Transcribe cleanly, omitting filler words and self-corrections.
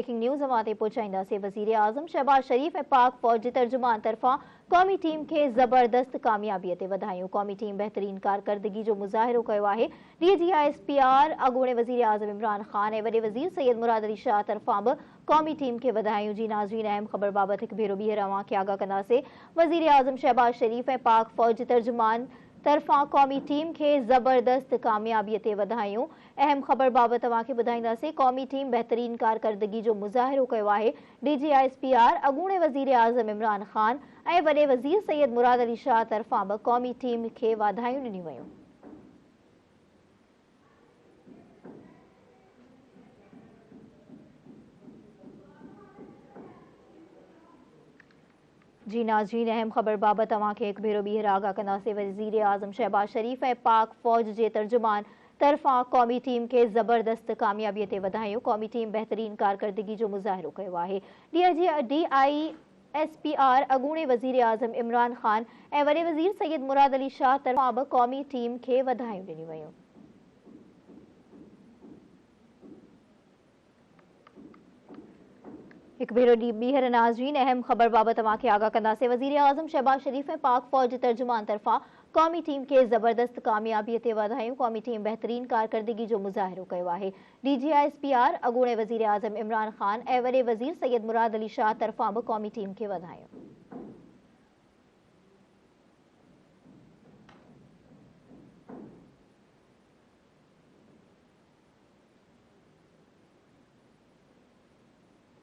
Breaking news हमारे पहुंचाईंदासीं। वज़ीर आज़म शहबाज शरीफ ऐं पाक फ़ौज जे तर्जुमान तरफ़ां क़ौमी टीम खे ज़बरदस्त कामयाबीअ ते वधायूं। क़ौमी टीम बहितरीन कारकर्दगी जो मुज़ाहिरो कयो आहे। DGISPR अॻूणे वज़ीर आज़म इमरान ख़ान ऐं वॾे वज़ीर सैयद मुराद अली शाह तरफ़ां बि क़ौमी टीम खे वधायूं। जी नाज़रीन, अहम ख़बर बाबति हिकु भेरो ॿीहर अव्हांखे आगाह कंदासीं। वज़ीर आज़म शहबाज शरीफ ऐं पाक फ़ौज जे तर्जुमान तरफ़ां क़ौमी टीम खे ज़बरदस्त कामयाबीअ ते वधायूं। अहम ख़बर बाबति तव्हांखे ॿुधाईंदासीं। क़ौमी टीम बहितरीन कारकर्दगी जो मुज़ाहिरो कयो आहे। DGISPR अॻूणे वज़ीर आज़म इमरान ख़ान ऐं वॾे वज़ीर सैयद मुराद अली शाह तरफ़ां बि क़ौमी टीम खे वाधायूं ॾिनियूं वयूं। जी नाज़रीन, अहम ख़बर बाबति तव्हांखे हिकु भेरो ॿीहर आगाह कंदासीं। वज़ीर आज़म शहबाज शरीफ ऐं पाक फ़ौज जे तर्जुमान तरफ़ां क़ौमी टीम खे ज़बरदस्त कामयाबीअ ते वधायूं। क़ौमी टीम बहितरीन कारकर्दगी जो मुज़ाहिरो कयो आहे। DISPR अॻूणे वज़ीर आज़म इमरान ख़ान ऐं वॾे वज़ीर सैयद मुराद अली शाह तरफ़ां बि क़ौमी टीम खे वधायूं ॾिनियूं वयूं। हिकु भेरो ॿीहर नाज़रीन, अहम ख़बर बाबति तव्हांखे आगाह कंदासीं। वज़ीर आज़म शहबाज शरीफ ऐं पाक फ़ौज जे तर्जुमान तरफ़ां क़ौमी टीम खे ज़बरदस्त कामयाबीअ ते वधायूं। क़ौमी टीम बहितरीन कारकर्दगी जो मुज़ाहिरो कयो आहे। DGISPR अॻूणे वज़ीर आज़म इमरान ख़ान ऐं वॾे वज़ीर सैयद मुराद अली शाह तरफ़ां बि क़ौमी टीम खे वधायूं।